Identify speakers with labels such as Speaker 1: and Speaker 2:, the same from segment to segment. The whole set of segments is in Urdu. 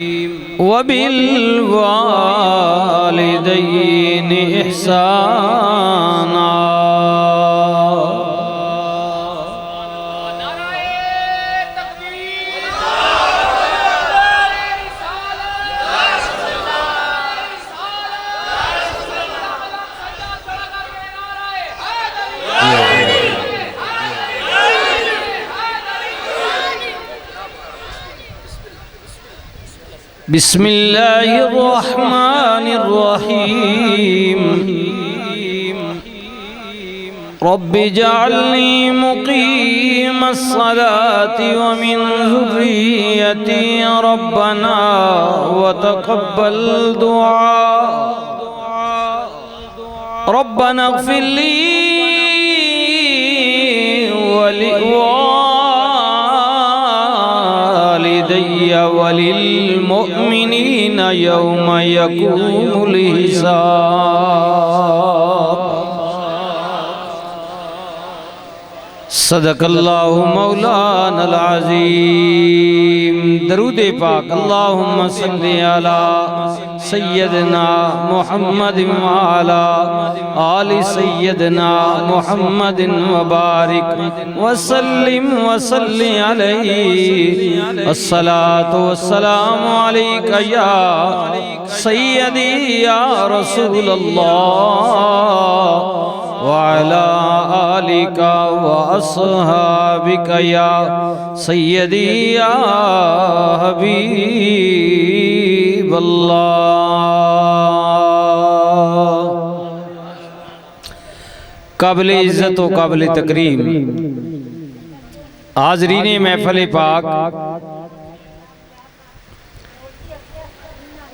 Speaker 1: وبالوالدين إحسانا بسم الله الرحمن الرحيم رب اجعلني مقيم الصلاة ومن ذريتي ربنا وتقبل دعاء ربنا اغفر لي ولوالدي وللمؤمنين يوم يقوم الحساب صدق اللہ مولانا العظیم درود پاک اللہم صلی علی سیدنا محمد وعلا آل سیدنا محمد وبارک وسلم وصلی علیہ الصلاة والسلام علیکہ یا سیدی یا رسول اللہ وعلى آلك وأصحابك يا سيدي يا حبيب الله قابل عزت و قابل تکریم حاضرین محفل پاک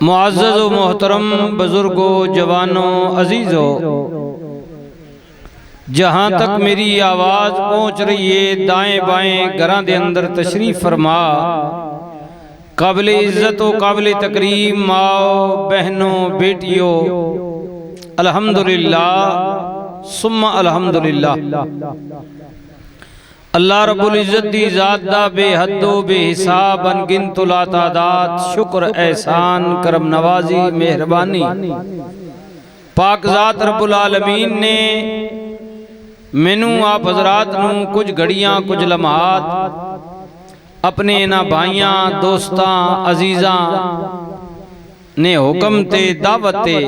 Speaker 1: معزز و محترم بزرگوں جوانوں عزیزوں جہاں تک میری آواز پہنچ رہی ہے دائیں بائیں گھراں دے اندر تشریف فرما قابل عزت و قابل تکریم ماؤ بہنوں بیٹیوں الحمدللہ ثم الحمدللہ اللہ رب العزت دی ذات دا بے حد و بے حساب انگنت لا تعداد شکر احسان کرم نوازی مہربانی پاک ذات رب العالمین نے مینوں آپ حضرات نوں کچھ گھڑیاں کچھ لمحات اپنے انہاں بھائیاں دوستاں عزیزاں نے حکم تے دعوت تے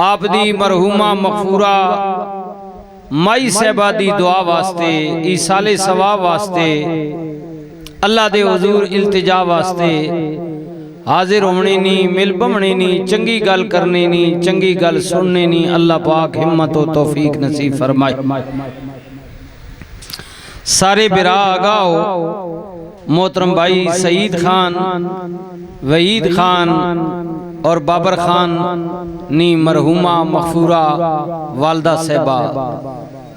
Speaker 1: آپ دی مرحومہ مغفورہ مائی صاحبہ دی دعا واسطے ایصال ثواب واسطے اللہ دے حضور التجا واسطے حاضر ہونے نہیں مل بمنے نہیں چنگی گل کرنے نہیں چنگی گل سننے نہیں اللہ پاک ہمت و توفیق نصیب فرمائے سارے برا آگاؤ محترم بھائی سعید خان وحید خان اور بابر خان نی مرحومہ مغفورہ والدہ صاحبہ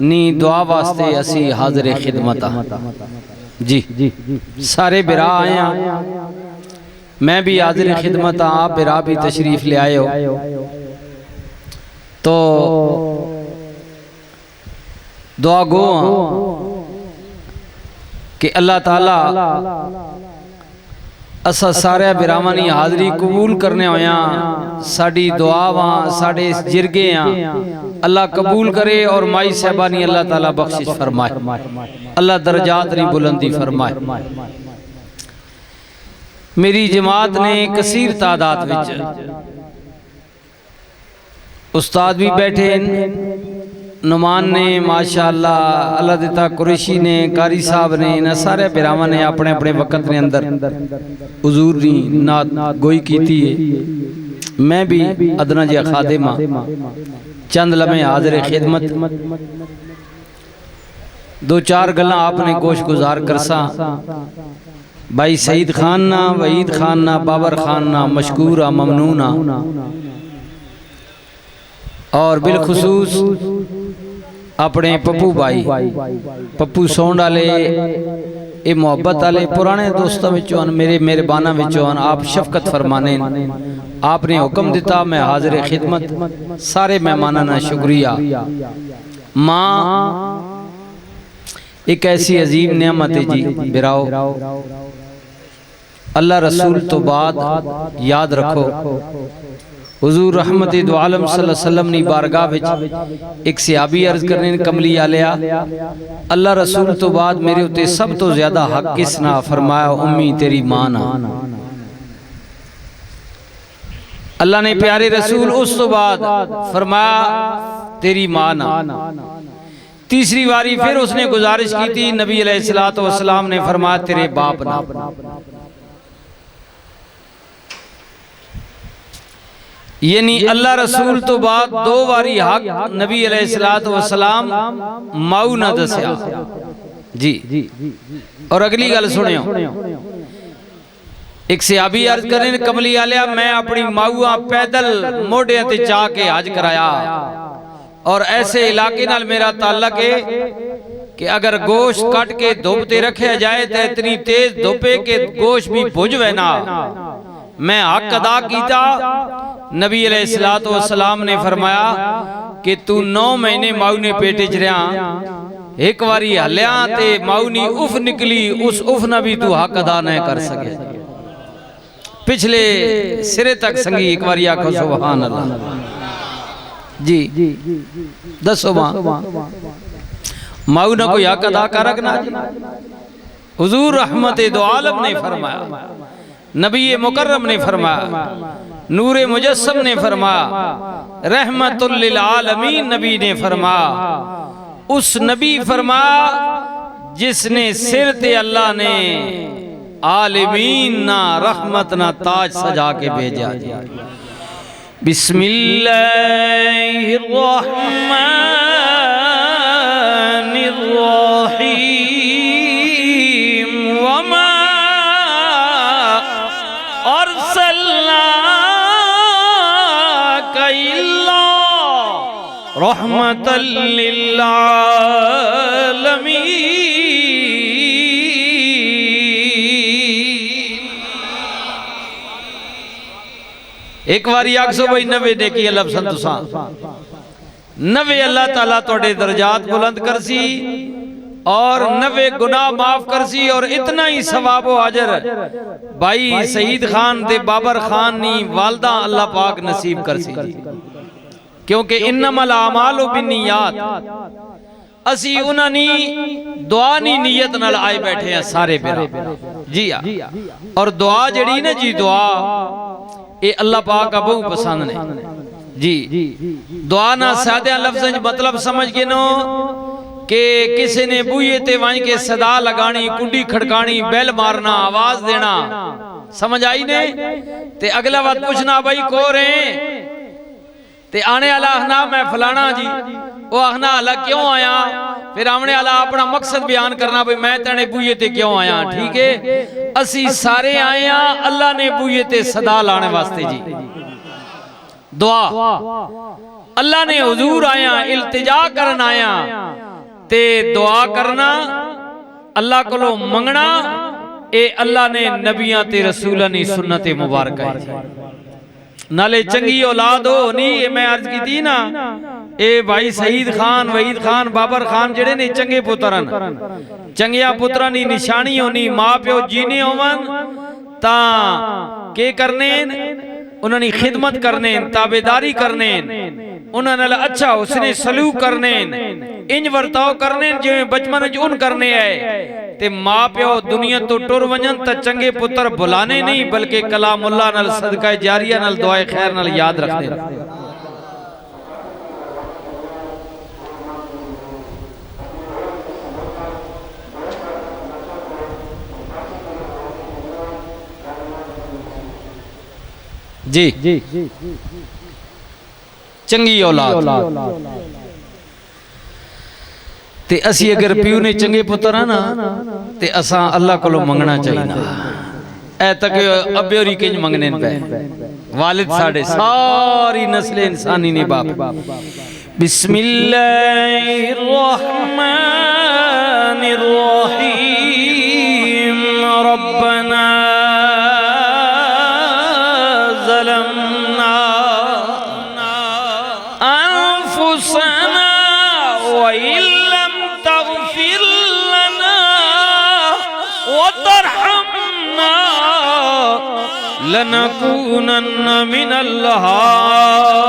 Speaker 1: نی دعا واسطے اسی حاضر خدمتا جی سارے برا آیا میں بھی حاضر خدمت آپ برا بھی تشریف لے آئے ہو تو دعا گو کہ اللہ تعالیٰ اسا سارے براہمانی حاضری قبول کرنے ہویاں ساڑی دعاواں ساڑے جرگے ہیں اللہ قبول کرے اور مائی صاحبانی اللہ تعالیٰ بخشش فرمائے اللہ درجات نہیں بلندی فرمائے میری جماعت نے کثیر تعداد وچ استاد بھی بیٹھے نمان نے ماشاءاللہ اللہ دیتا قریشی نے قاری صاحب نے نہ سارے پیراما نے اپنے اپنے وقت نے اندر حضور نے نات گوئی کی تھی میں بھی ادنا جی خادمہ چند لمحے حاضر خدمت دو چار گلاں آپ نے گوش گزار کرسا بھائی سعید خان نا وحید خان نا بابر خان نا مشکورہ ممنونہ اور بالخصوص اپنے پپو بھائی پپو سونڈ آلے اے محبت آلے پرانے دوستہ وچوان میرے مہربانہ وچوان آپ شفقت فرمانے آپ نے حکم دیتا میں حاضر خدمت سارے مہمانانہ شکریہ ماں ایک ایسی عظیم نعمت ہے جی براؤ اللہ رسول تو بعد یاد رکھو حضور رحمت دو عالم صلی اللہ علیہ وسلم نے بارگاہ وچ ایک صحابی عرض کرنے کملی آلیا اللہ رسول تو بعد میرے اتے سب تو زیادہ حق کس نہ؟ فرمایا امی تیری ماں نہ۔ اللہ نے پیارے رسول اس تو بعد فرمایا تیری ماں نہ۔ تیسری باری پھر اس نے گزارش کی تھی، نبی علیہ السلام نے فرمایا تیرے باپ نہ۔ یعنی اللہ رسول تو بعد دو باری حق نبی علیہ السلام ماؤ نہ دسیا جی۔ اور اگلی گل سنیو، ایک صحابی عرض کرنے کملی آلیا میں اپنی ماؤں پیدل موڑے تے چاہ کے حج کرایا، اور ایسے علاقے نال میرا تعلق ہے کہ اگر گوشت کٹ کے دھوپتے رکھے جائے تو اتنی تیز دھوپے کہ گوشت بھی بھج وینا، میں حق ادا کیتا۔ نبی علیہ السلام نے فرمایا کہ تو 9 مہینے ماؤں نے پیٹے چریا، ایک واری ہلیاں تے ماؤں نی اف نکلی، اس اف نہ بھی تو حق ادا نہیں کر سکے۔ پچھلے سرے تک سنگی ایک واری آکھو سبحان اللہ جی۔ دسو ماں ماؤں نہ کوئی حق ادا کر رکھنا جی۔ حضور رحمت دو عالم نے فرمایا، نبی مکرم نے فرمایا، نور مجسم نے فرمایا، رحمت للعالمین نبی نے فرمایا، اس نبی فرمایا جس نے سر تے اللہ نے عالمین نہ رحمت نہ تاج سجا کے بھیجا جی۔ بسم اللہ الرحمن الرحیم وما ارسلناک الا رحمتا للعالمین۔ ایک واری آکسو بھائی 90 نیکی اللہ پسند تساں 90 اللہ تعالیٰ توڑے درجات بلند کرسی اور 90 گناہ معاف کرسی، اور اتنا ہی ثواب و اجر بھائی سعید خان دے بابر خان نی والدہ اللہ پاک نصیب کرسی جی، کیونکہ انما الاعمال بالنیات اسی انہاں نی دعا نی نیت نال آئے بیٹھے ہیں سارے پیرا جی۔ اور دعا جڑی نا جی، دعا اے اللہ پاک کا بہت پسند نے جی۔ دعا نہ سادہ لفظیں مطلب سمجھ کے نو کہ کسی نے بوئے تے وائیں کے صدا لگانی، کنڈی کھڑکانی، بیل مارنا، آواز دینا، سمجھ آئی نے تے اگلا وقت پوچھنا بھائی کو رہے تے آنے اللہ احنا میں فلانا جی، وہ احنا اللہ کیوں آیا، پھر آمنے اللہ اپنا مقصد بیان کرنا بھائی میں تینے بوئے تے کیوں آیا، ٹھیک ہے۔ اسی سارے آیا اللہ نے بوئے تے صدا لانے واسطے جی۔ دعا اللہ نے حضور آیا التجا کرنا آیا تے دعا کرنا اللہ کو لو منگنا، اے اللہ نے نبیاں تے رسولہ نے سنت مبارکہ ہے نالے چنگی اولاد ہو نہیں۔ میں عرض کی تھی نا اے بھائی سعید خان، وحید خان، بابر خان جڑے نے چنگے پترن، چنگیا پترانی نشانی ہونی، ماں پیو جینے ہومن تا کے کرنے انہوں نے خدمت کرنے، تابداری کرنے، انہوں نے اچھا اس نے سلوک کرنے، انج ورتاؤ کرنے جو بچپن جو ان کرنے آئے تے ماں پیو دنیا تو ٹور ونجن تا چنگے پتر بلانے نہیں بلکہ کلام اللہ نال صدقہ جاریہ نال دعائے خیر نال یاد رکھنے۔ جی چنگی اولاد تے اسی اگر پیو نے چنگے پتر نا تے اساں اللہ کو لو منگنا چاہینا، اے تک ابے اور کنج منگنے پہ والد ساڑھے ساری نسل انسانی نے باپ۔ بسم اللہ الرحمن الرحیم ربنا ظلمنا انفسنا وإن لم تغفر لنا وترحمنا لنکونن من الخاسرین۔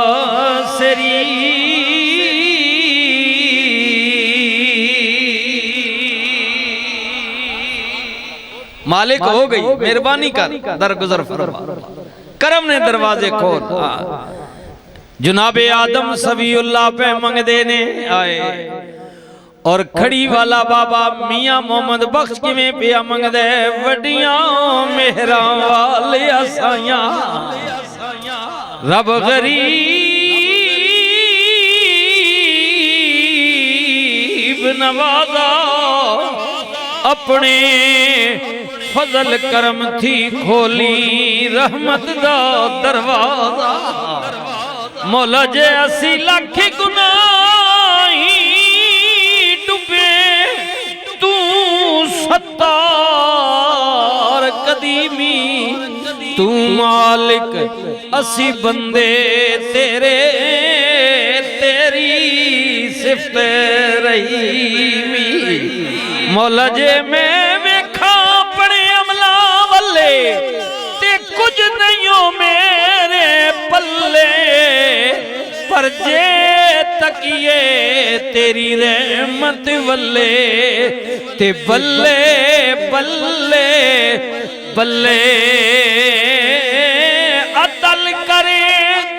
Speaker 1: مالک ہو گئی مہربانی کر درگزر فرما، کرم نے دروازے کھول۔ جناب آدم صفی اللہ پہ منگ دینے آئے اور کھڑی والا بابا میاں محمد بخش کی میں پیا منگ دے وڈیاں مہران والے اسائیاں رب غریب نوازا اپنے فضل کرم تھی کھولی رحمت دا دروازہ۔ مولا جے اسی لاکھ گناہی ڈوبے تو ستار قدیمی، تو مالک اسی بندے تیرے، تیری صفت رحیمی۔ مولا جے میں ویکھا پڑے عملہ والے تے کچھ نہیں ہو میرے پلے، پر جے تکیے تیری رحمت والے تے بلے بلے بلے۔ عدل کرے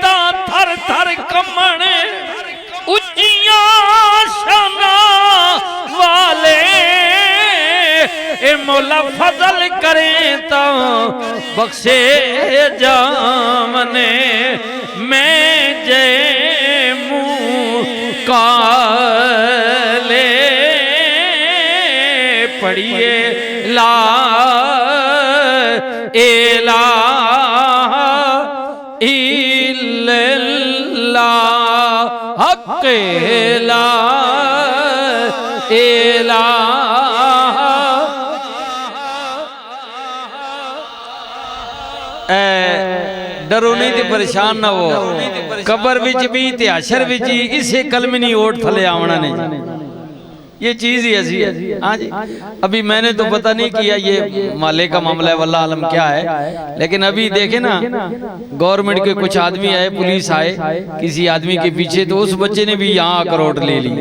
Speaker 1: تا تھر تھر کمن اچیاں شانہ والے، اے مولا فضل کریں تا بخشے جامنے، میں جے منہ کالے پڑھیے لا الہ الا اللہ، حق لا الہ۔ ڈرو نہیں تے پریشان نہ ہو، قبر وچ بھی تے حشر وچ ہی اسے کلمے نہیں اوٹ تھلے آونا نہیں، یہ چیز ہی ایسی ہے۔ ابھی میں نے تو پتہ نہیں کیا یہ مالے کا معاملہ ہے واللہ عالم کیا ہے، لیکن ابھی دیکھیں نا گورنمنٹ کے کچھ آدمی آئے، پولیس آئے کسی آدمی کے پیچھے، تو اس بچے نے بھی یہاں کروٹ لے لی۔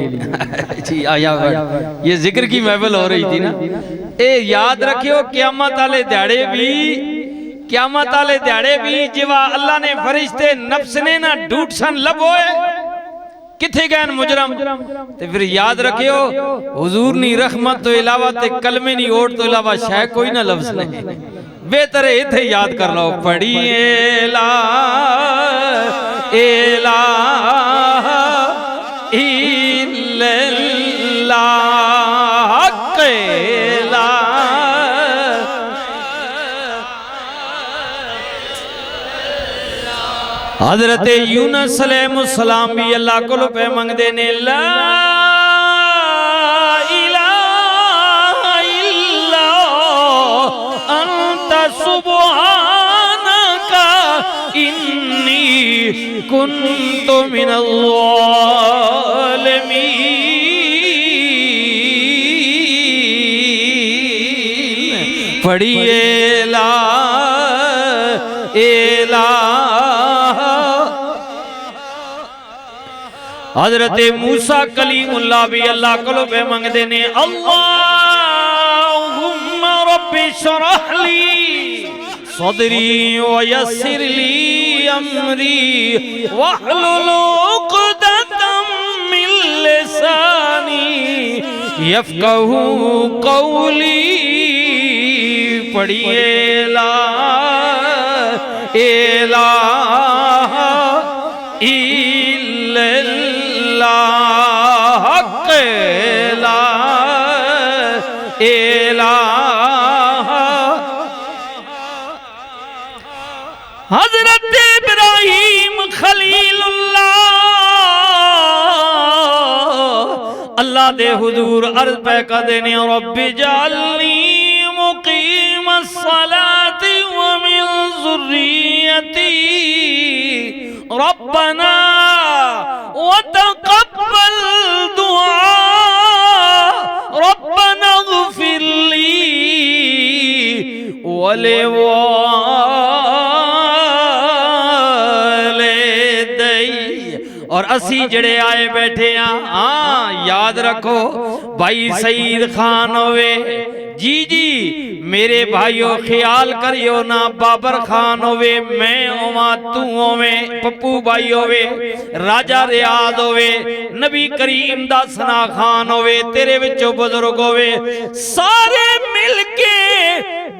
Speaker 1: یہ ذکر کی محفل ہو رہی تھی نا۔ اے یاد رکھیو قیامت والے دیہڑے بھی، قیامت والے دیہڑے بھی جوا اللہ نے فرشتے نفس نے نہ ڈھوٹ سن لب ہوئے کتھے گئے مجرم، تے پھر یاد رکھیو حضور نی رحمت تو علاوہ تے کلمے نی اوٹ تو علاوہ شاہ کوئی نہ لفظ نہیں، بہتر ہے اتھے یاد کر لو، پڑھیے لا الہ الا اللہ، حق لا۔ حضرت یونس علیہ السلام بھی اللہ کو لو پہ منگ دینے، لا الہ الا انت سبحانک انی کنت من الظالمین۔ پڑھیے لا الہ۔ حضرت موسیٰ کلیم اللہ بھی اللہ کو پہ منگ دینے، اللہم رب شرح لی صدری ویسر لی امری واحلل عقدۃ من لسانی یفقہوا قولی۔ پڑھیے لا الہ الا اللہ، حق لا الہ۔ حضرت ابراہیم خلیل اللہ اللہ دے حضور عرض پہ کا دینے، رب جعلنی مقیم الصلاة ومن ذریتی ربنا وتقبل دعاء، ربنا اغفر لي ولوالدي اور اسی جڑے آئے بیٹھے ہاں یاد رکھو بھائی سعید خان ہوئے جی جی میرے بھائیو خیال کریو نا بابر خان ہوئے میں ہوواں تو ہوئے پپو بھائی ہوئے راجہ ریاض ہوئے نبی کریم دا ثنا خان ہوئے تیرے وچوں بزرگ ہوئے سارے مل کے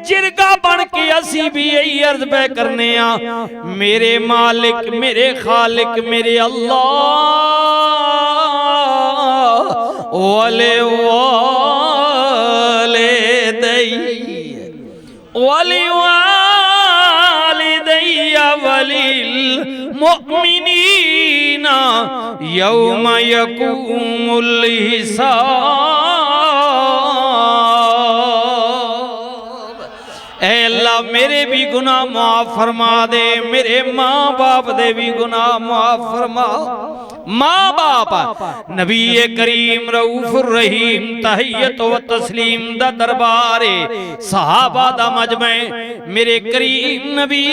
Speaker 1: جرگا بن کے اسی بھی یہی عرض پہ کرنے میرے مالک میرے خالق میرے اللہ وللمؤمنین یوم یقوم الحساب اے اللہ میرے بھی گناہ معاف فرما دے میرے ماں باپ دے بھی گناہ معاف فرما ماں باپ نبی کریم رؤوف الرحیم تحیت و تسلیم دا دربار صحابہ دا مجمع میرے کریم نبی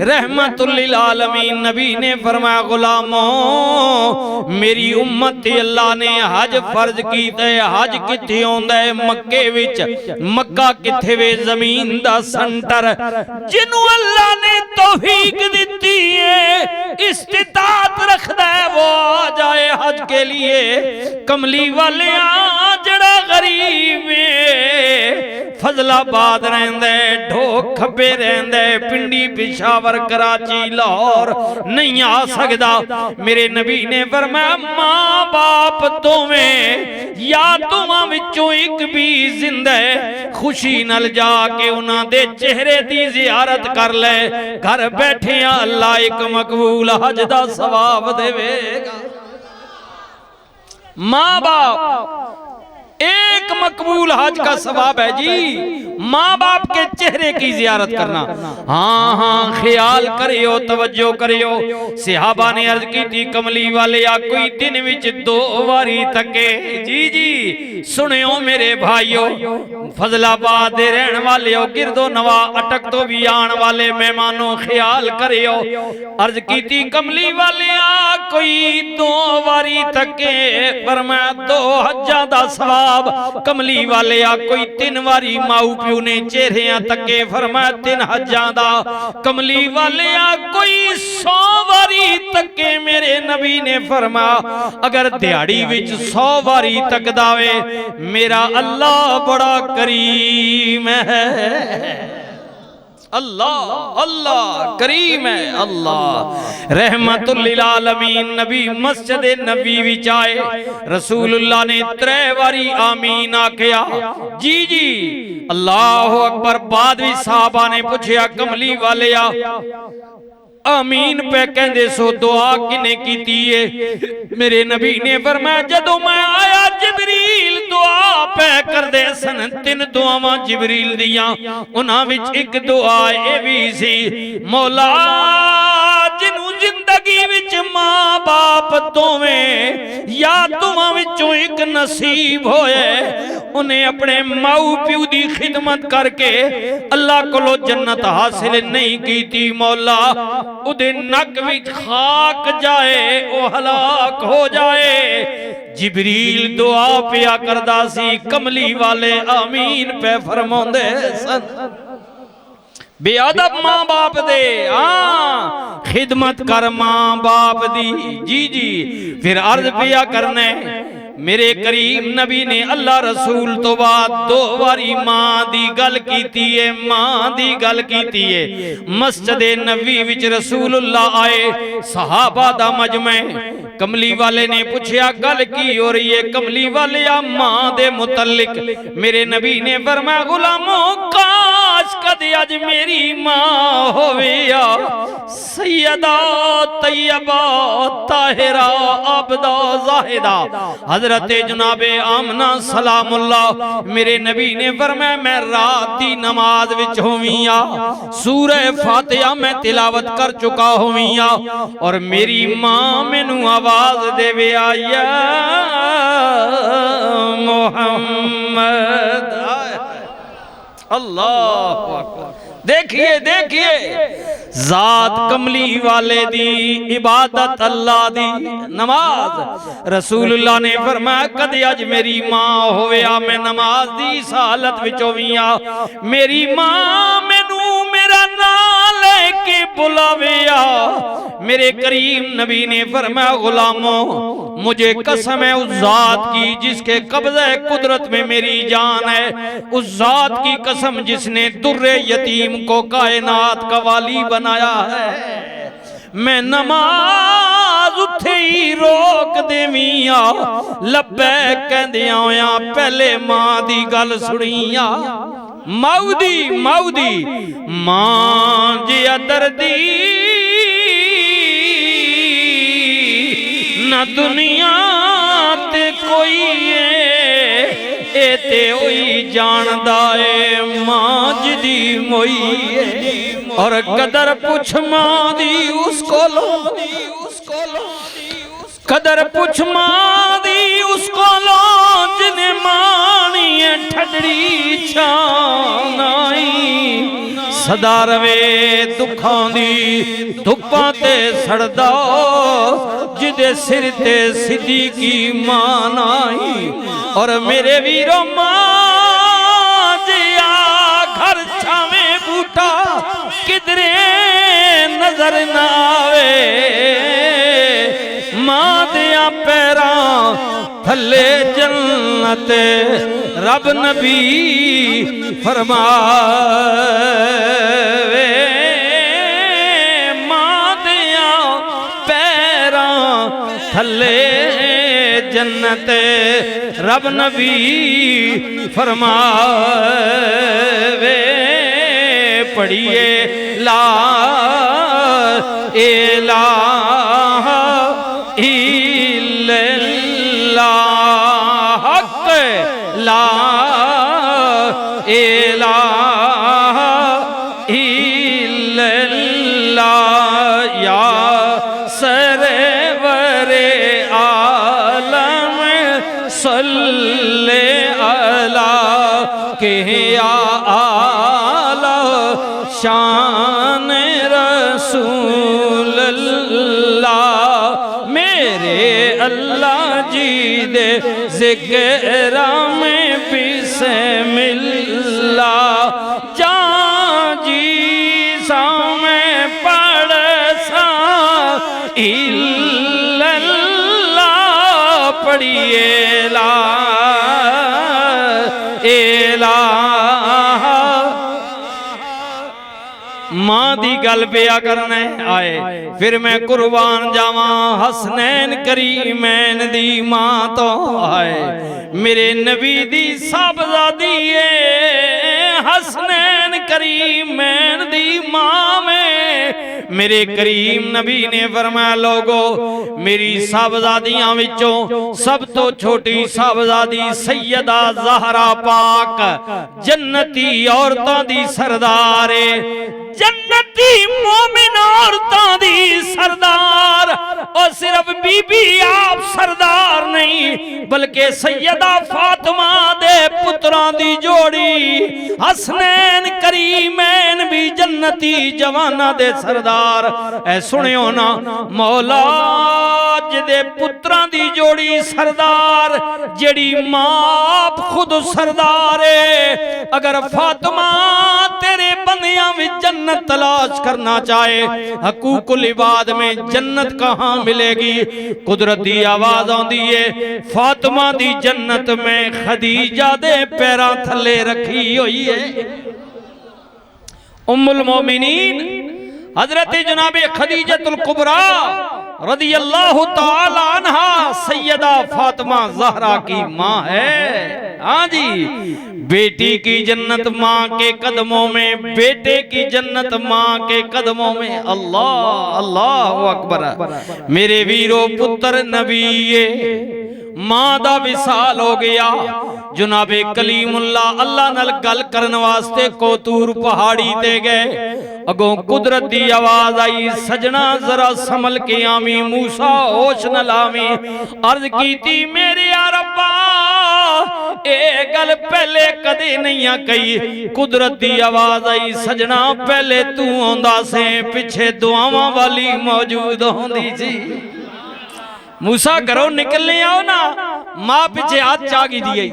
Speaker 1: رحمت للعالمین نبی نے فرمایا غلاموں میری امت اللہ نے حج فرض کیتا ہے حج کتھے ہوندا ہے مکے وچ مکہ کتھے وے زمین دا سنٹر جنوں اللہ نے توفیق دتی ہے استطاعت رکھدا ہے وہ آ جائے حج کے لیے کملی والے جڑا غریب فضل آباد رہندے ڈھوک کھبے رہندے پنڈی پشاور کراچی لاہور نہیں آ سکدا میرے نبی نے فرمایا ماں باپ تمہیں یا تمہاں وچوں ایک بھی زندہ خوشی نال جا کے انہاں دے چہرے دی زیارت کر لے گھر بیٹھے اللہ ایک مقبول حج دا ثواب دے گا ماں باپ ایک مقبول حج کا ثواب ہے جی ماں باپ کے چہرے کی زیارت کرنا ہاں ہاں خیال کریو توجہ کریو صحابہ نے عرض کی تھی کملی والے یا کوئی دن وچ 2 واری تکے جی جی سنیو میرے بھائیو فضل آباد دے رہن والے ہو گرد و نوا اٹک تو بھی آن والے مہمانوں خیال کریو عرض کی تھی کملی والے کوئی 2 واری تکے فرمایا 2 حجاں دا ثواب کملی والے کوئی 3 واری ماؤ پیو نے چہریاں تکے فرمایا 3 حجاں دا کملی والے کوئی 100 واری تکے میرے نبی نے فرمایا اگر دیہڑی وچ 100 واری تک داوے میرا اللہ بڑا کریم ہے اللہ اللہ کریم ہے اللہ رحمت للعالمین نبی مسجد نبی وچ آئے رسول اللہ نے 3 واری آمین آکھیا جی جی اللہ اکبر بعد بھی صحابہ نے پوچھیا کملی والے آمین پہ کہندے سو دعا کنے کیتی ہے میرے نبی نے فرمایا جدوں میں آیا جبریل دعا پہ کر دے سن 3 دعاواں جبریل دیاں انہاں وچ ایک دعا اے وی سی مولا جنوں زندگی وچ ماں باپ دوویں یا تمہاں وچوں ایک نصیب ہوئے انہیں اپنے ماؤ پیو دی خدمت کر کے اللہ کولو جنت حاصل نہیں کی تھی مولا ادھے نک وچ خاک جائے او ہلاک ہو جائے جبریل دعا پیا کردہ سی کملی والے آمین پہ فرموندے سن بے ادب ماں باپ دے خدمت کر ماں باپ دی جی جی پھر عرض پیا کرنے میرے کریم نبی نے اللہ رسول تو بعد 2 واری ماں دی گل کیتی ہے ماں دی گل کیتی ہے مسجد نبی وچ رسول اللہ آئے صحابہ دا مجمع کملی والے نے پوچھیا گل کی ہو رہی ہے کملی والے ماں دے متعلق میرے نبی نے فرمایا غلاموں کاش کدی اج میری ماں ہویا سیدہ طیبہ طاہرہ عابدہ زاہدہ حضرت جناب آمنہ سلام اللہ میرے نبی نے فرمایا میں رات دی نماز وچ ہوئیاں سورہ فاتحہ میں تلاوت کر چکا ہوئیاں اور میری ماں میں نو آواز دے وے آیا محمد اللہ اکبر دیکھئے دیکھئے ذات کملی والے دی عبادت اللہ دی نماز رسول اللہ نے فرمایا کدے اج میری ماں ہویا میں نماز دی اس حالت وچ ہویاں میری ماں مینوں میرا نام لے کے بلاویا میرے کریم نبی نے فرمایا غلاموں مجھے قسم ہے اس ذات کی جس کے قبضہ قدرت میں میری جان ہے اس ذات کی قسم جس نے در یتیم کو کائنات کا والی بنایا ہے میں نماز اٹھے ہی روک دے میاں لبیک کہندیاں ہویاں پہلے ماں دی گل سنیاں ماؤدی ماں جی دردی نہ دنیا تے کوئی اے تے ہوئی جاندہ اے ماں جدی موئی اے اور قدر پوچھ ماں دی اس کو لو قدر پوچھ ماں دی اس کو لو جنہیں مانی ہے ٹھڈڑی چھان آئی صدا روے دکھاں دی دھپاں تے سڑدا جدے سر تے صدیقی مان آئی اور میرے ویرو ماں جیا گھر چھاویں بوٹا کدرے نظر نہ آوے ماں دیا پیران تھلے جنت رب نبی فرماوے ماں دیا پیران تھلے جنت رب نبی فرماوے پڑھیے لا الہ الا اللہ حق لا الہ الا اللہ یا سرور عالم صلی علی کہ یا آلہ شان رسول اللہ میرے اللہ جی دے ذکر میں بسم اللہ جان جی سا میں پڑھ سا الا اللہ پڑھیے لا الہ ماں دی گل پیا کرنے آئے پھر میں قربان جاواں حسنین کریمین دی ماں تو آئے میرے نبی دی صاحبزادی حسنین کریمین دی ماں میں میرے کریم نبی نے فرمایا لوگو میری صاحبزادیاں وچوں سب تو چھوٹی صاحبزادی سیدہ زہرا پاک جنتی عورتاں دی سردارے جنتی مومن عورتاں دی سردار اور صرف بی بی آپ سردار نہیں بلکہ سیدہ فاطمہ دے پتران دی جوڑی حسنین کریمین بھی جنتی جوانہ دے سردار اے سنے ہونا مولا جدے پتران دی جوڑی سردار جڑی ماں خود سردارے اگر فاطمہ تیرے بندیاں میں جنت تلاش کرنا چاہے حقوق العباد میں جنت کہاں ملے گی قدرتی آواز آن دیئے فاطمہ دی جنت میں خدیجہ دے پیران تھلے رکھی ہوئی ہے ام المومنین حضرت جناب خدیجۃ الکبریٰ رضی اللہ تعالی عنہ سیدہ فاطمہ زہرا کی ماں ہے ہاں جی بیٹی کی جنت ماں کے قدموں میں بیٹے کی جنت ماں کے قدموں میں اللہ اللہ اکبر میرے ویرو پتر نبی ماں دا وصال ہو گیا جناب کلیم اللہ نال گل کرن واسطے کوتور پہاڑی تے گئے اگوں قدرت دی آواز آئی سجنا ذرا سمل کے آمی موسیٰ ہوش نہ لامی عرض کی تھی میرے یا ربا اے گل پہلے کدے نہیں کہی قدرت دی آواز آئی سجنا پہلے تو ہوندا سے پیچھے دعاواں والی موجود ہوندی سی موسیٰ کرو نکلنے آؤ نا ماں پیچھے ہاتھ چاگی دیئے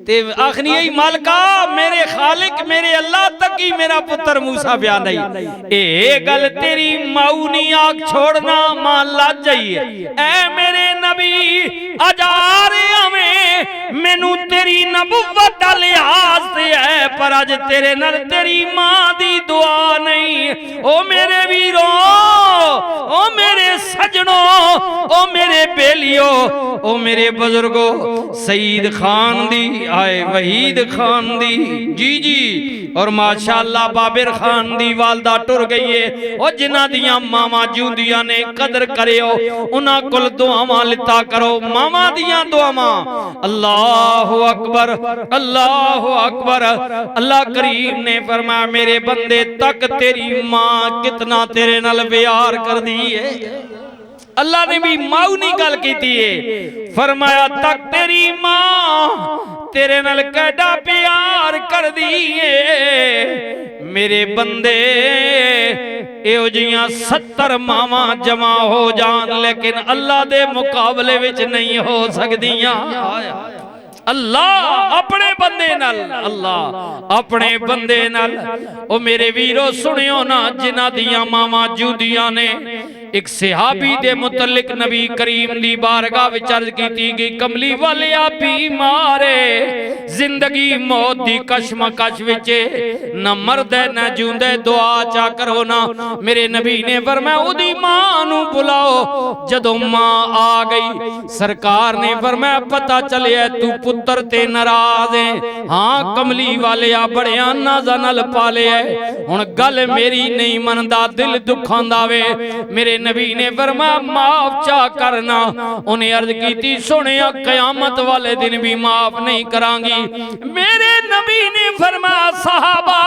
Speaker 1: تے آخری ای مالکہ میرے خالق میرے اللہ تک ہی میرا پتر موسیٰ بیان نہیں اے گل تیری ماؤنی آگ چھوڑنا مان لات جائیے اے میرے نبی اجارے ہمیں مینو تیری نبوت لحاظ سے ہے پر آج تیرے نل تیری ماں دی دعا نہیں او میرے ویروں او میرے سجنوں او میرے بیلیوں او میرے بزرگوں سعید خان دی آئے وحید خان دی جی اور ماشاءاللہ بابر خان دی والدہ ٹر گئی ہے اور جنہ دیاں ماما جوندیاں نے قدر کرے ہو انہاں کل دعاواں لتا کرو ماما دیاں دعاواں اللہ اکبر اللہ اکبر اللہ کریم نے فرمایا میرے بندے تک تیری ماں کتنا تیرے نال پیار کر دی ہے اللہ نے بھی ماؤنی گل کی ہے فرمایا تک تیری ماں تیرے نال کیڈا پیار کر دیئے میرے بندے ایو جیاں 70 ماما جمع ہو جان لیکن اللہ دے مقابلے وچ نہیں ہو سکدیاں اللہ اپنے بندے نال اللہ اپنے بندے نال او میرے ویرو سنیو نا جنہ دیاں ماما جودیاں نے ایک صحابی دے متعلق نبی کریم دی بارگاہ وچ عرض کیتی گئی کملی والیا بیمارے زندگی موت دی کشمکش وچ نہ مرد ہے نہ جوندے دعا چا کرو نا میرے نبی نے فرمایا او دی ماں نو بلاؤ جدوں ماں آ گئی سرکار نے فرمایا پتہ چلیا تو پتر تے ناراض ہے ہاں کملی والیا بڑیاں نازاں نال پالے ہے ہن گل میری نہیں مندا دل دکھاندا وے میرے نبی نے فرمایا معاف چا کرنا انہیں عرض کی تھی سنیا قیامت والے دن بھی معاف نہیں کرانگی میرے نبی نے فرمایا صحابہ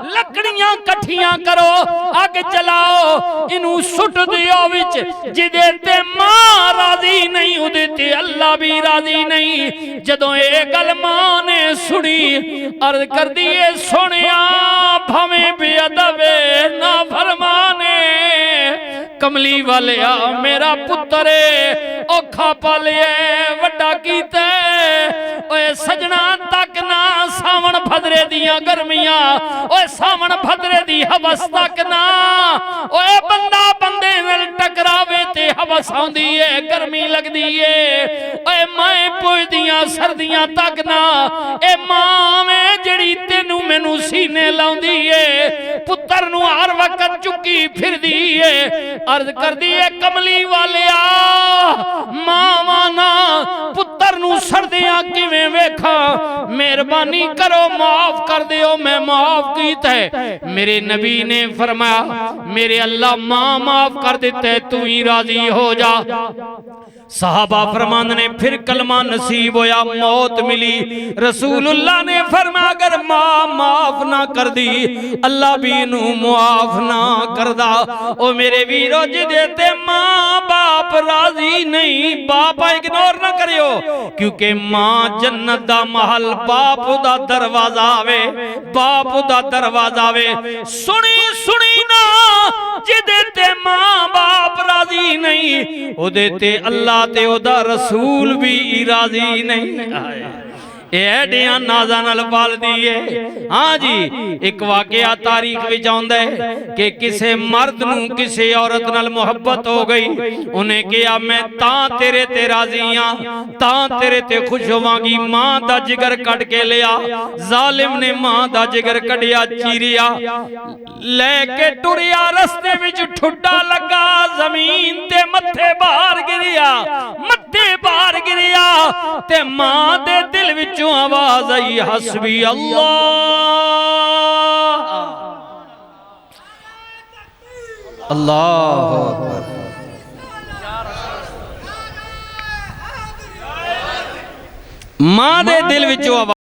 Speaker 1: لکڑیاں کٹھیاں کرو آگ چلاؤ انہوں سٹ دیو وچ جدے تے ماں راضی نہیں ہو دیتے اللہ بھی راضی نہیں جدوں ایک ماں نے سنی عرض کر دیئے سنیا بھمیں بھی ادبے نہ فرمانے کملی والیا میرا پترے اوکھا پالے وڈا کیتے اوے سجنا تک نہ ساون بھدرے دیاں گرمیاں اوے ساون بھدرے دی حوث تک نہ اوے بندہ بندے نل ٹکراوے تے حوث ہوندی ہے گرمی لگ دیئے اوے مائیں پوچھ دیاں سردیاں تک نہ اے ماں میں جڑی تینو مینو سینے لاؤندی ہے پتر نو ہر وقت چکی پھر دیئے عرض کر دیئے کملی والیا ماوانا پتر نو سردیاں کی میں ویکھا مہربانی کرو معاف کر دیو میں معاف کیتا ہے میرے نبی نے فرمایا میرے اللہ ماں معاف کر دیتے ہے تو ہی راضی ہو جا صحابہ فرمان نے پھر کلمہ نصیب ہویا موت ملی رسول اللہ نے فرمایا اگر ماں معاف نہ کر دی اللہ بھی نو معاف نہ کردہ او میرے ویرو جی دیتے ماں باپ راضی نہیں باپ اگنور نہ کریو کیونکہ ماں جنت دا محل باپ دا دروازہ آوے باپ دا دروازہ آوے سنی سنی نا جی دیتے ماں باپ راضی نہیں او دیتے اللہ تے او دا رسول بھی راضی نہیں ایڈیاں نازان الفال دیئے ہاں جی ایک واقعہ تاریخ بھی جاندہ ہے کہ کسے مرد نو کسے عورت نال محبت ہو گئی انہیں کیا میں تاں تیرے تے راضیاں تاں تیرے تے خوش ہوانگی ماں دا جگر کٹ کے لیا ظالم نے ماں دا جگر کٹیا چیریا لے کے ٹوریا رستے وچ ٹھڈا لگا زمین تے متھے باہر گریا متھے باہر گریا تے ماں دے دل وچ آواز آئی حسبی اللہ اللہ ماں دے دل وچ آواز